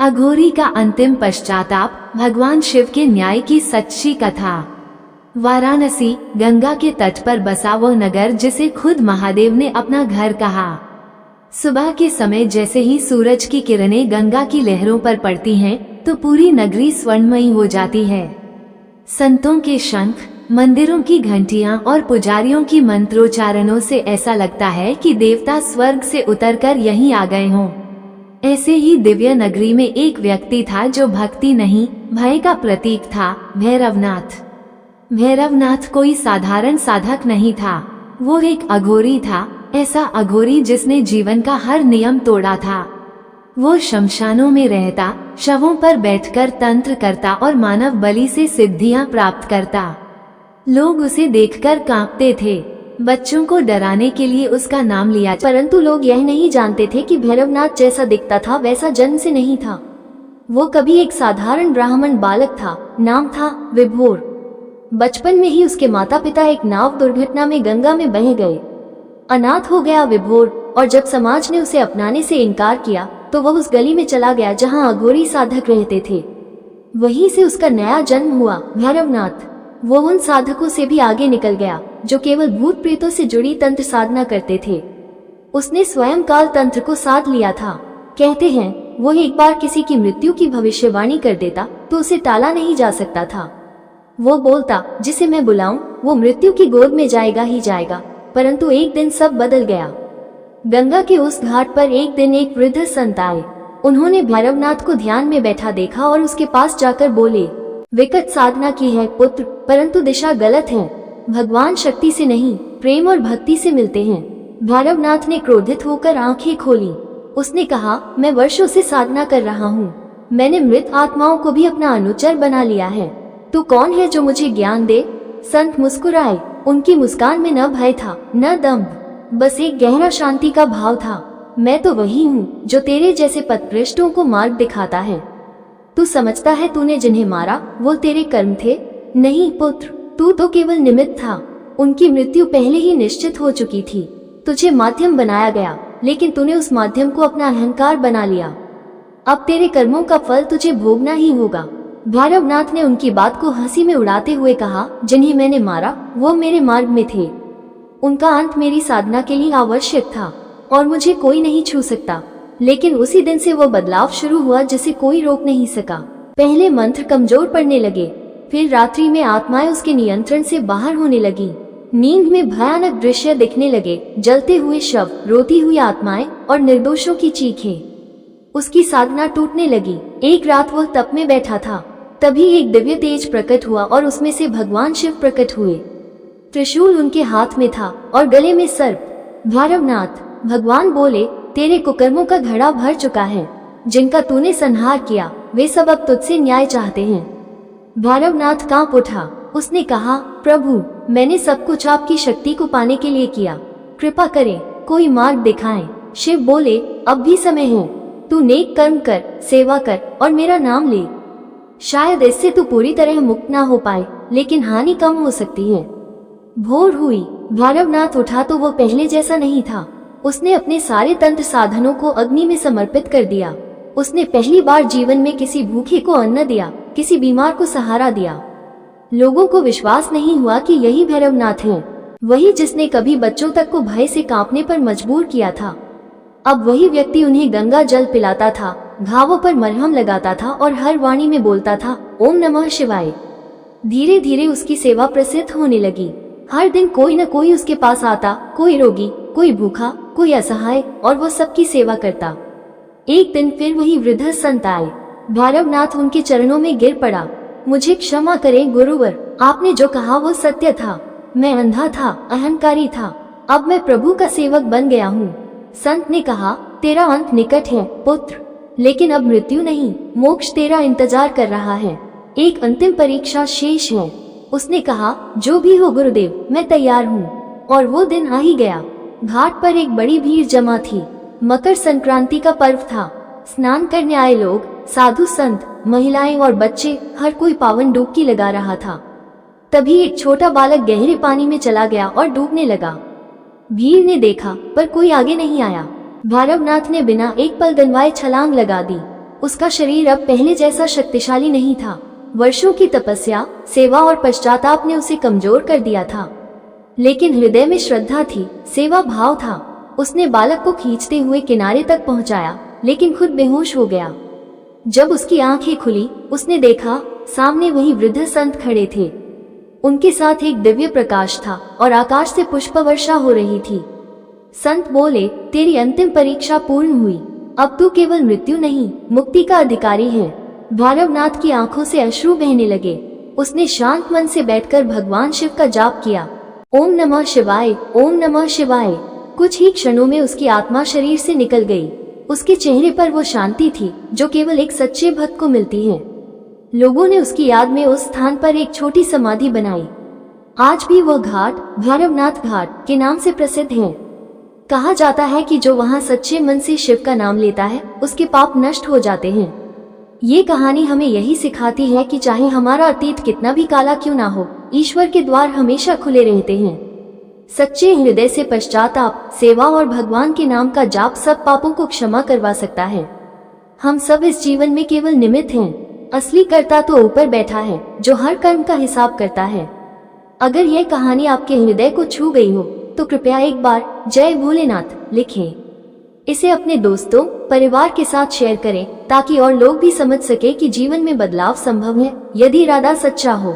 अघोरी का अंतिम पश्चाताप, भगवान शिव के न्याय की सच्ची कथा। वाराणसी, गंगा के तट पर बसा वो नगर जिसे खुद महादेव ने अपना घर कहा। सुबह के समय जैसे ही सूरज की किरणें गंगा की लहरों पर पड़ती हैं, तो पूरी नगरी स्वर्णमयी हो जाती है। संतों के शंख, मंदिरों की घंटियां और पुजारियों की मंत्रोच्चारणों से ऐसा लगता है कि देवता स्वर्ग से उतरकर यहीं आ गए हों। ऐसे ही दिव्य नगरी में एक व्यक्ति था जो भक्ति नहीं, भय का प्रतीक था, भैरवनाथ। भैरवनाथ कोई साधारण साधक नहीं था, वो एक अघोरी था, ऐसा अघोरी जिसने जीवन का हर नियम तोड़ा था। वो शमशानों में रहता, शवों पर बैठकर तंत्र करता और मानव बलि से सिद्धियां प्राप्त करता। लोग उसे देखकर कांपते थे। बच्चों को डराने के लिए उसका नाम लिया, परंतु लोग यह नहीं जानते थे कि भैरवनाथ जैसा दिखता था वैसा जन्म से नहीं था। वो कभी एक साधारण ब्राह्मण बालक था, नाम था विभोर। बचपन में ही उसके माता पिता एक नाव दुर्घटना में गंगा में बह गए। अनाथ हो गया विभोर, और जब समाज ने उसे अपनाने से इनकार किया तो वह उस गली में चला गया जहां अघोरी साधक रहते थे। वहीं से उसका नया जन्म हुआ, भैरवनाथ। वो उन साधकों से भी आगे निकल गया जो केवल भूत प्रेतों से जुड़ी तंत्र साधना करते थे। उसने स्वयं काल तंत्र को साध लिया था। कहते हैं वो एक बार किसी की मृत्यु की भविष्यवाणी कर देता तो उसे टाला नहीं जा सकता था। वो बोलता, जिसे मैं बुलाऊं वो मृत्यु की गोद में जाएगा ही जाएगा। परंतु एक दिन सब बदल गया। गंगा के उस घाट पर एक दिन एक वृद्ध संत आए। उन्होंने भैरवनाथ को ध्यान में बैठा देखा और उसके पास जाकर बोले, विकट साधना की है पुत्र, परंतु दिशा गलत है। भगवान शक्ति से नहीं, प्रेम और भक्ति से मिलते हैं। भैरवनाथ ने क्रोधित होकर आंखें खोली। उसने कहा, मैं वर्षों से साधना कर रहा हूँ। मैंने मृत आत्माओं को भी अपना अनुचर बना लिया है। तू कौन है जो मुझे ज्ञान दे? संत मुस्कुराए। उनकी मुस्कान में न भय था, न दम्भ, बस एक गहरा शांति का भाव था। मैं तो वही हूँ जो तेरे जैसे पथभ्रष्टों को मार्ग दिखाता है। तू समझता है तूने जिन्हें मारा वो तेरे कर्म थे? नहीं पुत्र, तू तो केवल निमित्त था। उनकी मृत्यु पहले ही निश्चित हो चुकी थी। तुझे माध्यम बनाया गया, लेकिन तूने उस माध्यम को अपना अहंकार बना लिया। अब तेरे कर्मों का फल तुझे भोगना ही होगा। भैरवनाथ ने उनकी बात को हंसी में उड़ाते हुए कहा, जिन्हें मैंने मारा वो मेरे मार्ग में थे। उनका अंत मेरी साधना के लिए आवश्यक था और मुझे कोई नहीं छू सकता। लेकिन उसी दिन से वो बदलाव शुरू हुआ जिसे कोई रोक नहीं सका। पहले मंत्र कमजोर पड़ने लगे, फिर रात्रि में आत्माएं उसके नियंत्रण से बाहर होने लगी। नींद में भयानक दृश्य दिखने लगे, जलते हुए शव, रोती हुई आत्माएं और निर्दोषों की चीखें। उसकी साधना टूटने लगी। एक रात वह तप में बैठा था, तभी एक दिव्य तेज प्रकट हुआ और उसमें से भगवान शिव प्रकट हुए। त्रिशूल उनके हाथ में था और गले में सर्प। भैरवनाथ, भगवान बोले, तेरे कुकर्मों का घड़ा भर चुका है। जिनका तूने संहार किया वे सब अब तुझसे न्याय चाहते हैं। भैरवनाथ कांप उठा। उसने कहा, प्रभु, मैंने सब कुछ आपकी शक्ति को पाने के लिए किया। कृपा करें, कोई मार्ग दिखाएं। शिव बोले, अब भी समय है। तू नेक कर्म कर, सेवा कर और मेरा नाम ले। शायद इससे तू पूरी तरह मुक्त ना हो पाए, लेकिन हानि कम हो सकती है। भोर हुई। भैरवनाथ उठा तो वो पहले जैसा नहीं था। उसने अपने सारे तंत्र साधनों को अग्नि में समर्पित कर दिया। उसने पहली बार जीवन में किसी भूखे को अन्न दिया, किसी बीमार को सहारा दिया। लोगों को विश्वास नहीं हुआ कि यही भैरवनाथ है, वही जिसने कभी बच्चों तक को भय से कांपने पर मजबूर किया था। अब वही व्यक्ति उन्हें गंगा जल पिलाता था, घावों पर मरहम लगाता था और हर वाणी में बोलता था, ओम नमः शिवाय। धीरे धीरे उसकी सेवा प्रसिद्ध होने लगी। हर दिन कोई न कोई उसके पास आता, कोई रोगी, कोई भूखा, कोई असहाय, और वो सबकी सेवा करता। एक दिन फिर वही वृद्ध संत आए। भैरवनाथ उनके चरणों में गिर पड़ा। मुझे क्षमा करें गुरुवर, आपने जो कहा वो सत्य था। मैं अंधा था, अहंकारी था। अब मैं प्रभु का सेवक बन गया हूँ। संत ने कहा, तेरा अंत निकट है पुत्र, लेकिन अब मृत्यु नहीं, मोक्ष तेरा इंतजार कर रहा है। एक अंतिम परीक्षा शेष है। उसने कहा, जो भी हो गुरुदेव, मैं तैयार हूँ। और वो दिन आ ही गया। घाट पर एक बड़ी भीड़ जमा थी। मकर संक्रांति का पर्व था। स्नान करने आए लोग, साधु संत, महिलाएं और बच्चे, हर कोई पावन डुबकी लगा रहा था। तभी एक छोटा बालक गहरे पानी में चला गया और डूबने लगा। भीड़ ने देखा पर कोई आगे नहीं आया। भैरवनाथ ने बिना एक पल गनवाए छलांग लगा दी। उसका शरीर अब पहले जैसा शक्तिशाली नहीं था। वर्षों की तपस्या, सेवा और पश्चाताप ने उसे कमजोर कर दिया था, लेकिन हृदय में श्रद्धा थी, सेवा भाव था। उसने बालक को खींचते हुए किनारे तक पहुंचाया, लेकिन खुद बेहोश हो गया। जब उसकी आंखें खुली, उसने देखा सामने वही वृद्ध संत खड़े थे। उनके साथ एक दिव्य प्रकाश था और आकाश से पुष्प वर्षा हो रही थी। संत बोले, तेरी अंतिम परीक्षा पूर्ण हुई। अब तू केवल मृत्यु नहीं, मुक्ति का अधिकारी है। भैरवनाथ की आंखों से अश्रु बहने लगे। उसने शांत मन से बैठकर भगवान शिव का जाप किया। ओम नमः शिवाय, ओम नमः शिवाय। कुछ ही क्षणों में उसकी आत्मा शरीर से निकल गई। उसके चेहरे पर वो शांति थी जो केवल एक सच्चे भक्त को मिलती है। लोगों ने उसकी याद में उस स्थान पर एक छोटी समाधि बनाई। आज भी वह घाट भैरवनाथ घाट के नाम से प्रसिद्ध है। कहा जाता है कि जो वहां सच्चे मन से शिव का नाम लेता है, उसके पाप नष्ट हो जाते हैं। ये कहानी हमें यही सिखाती है कि चाहे हमारा अतीत कितना भी काला क्यों ना हो, ईश्वर के द्वार हमेशा खुले रहते हैं। सच्चे हृदय से पश्चाताप, सेवा और भगवान के नाम का जाप सब पापों को क्षमा करवा सकता है। हम सब इस जीवन में केवल निमित्त हैं। असली कर्ता तो ऊपर बैठा है, जो हर कर्म का हिसाब करता है। अगर यह कहानी आपके हृदय को छू गई हो तो कृपया एक बार जय भोलेनाथ लिखें। इसे अपने दोस्तों, परिवार के साथ शेयर करें ताकि और लोग भी समझ सके कि जीवन में बदलाव संभव है यदि इरादा सच्चा हो।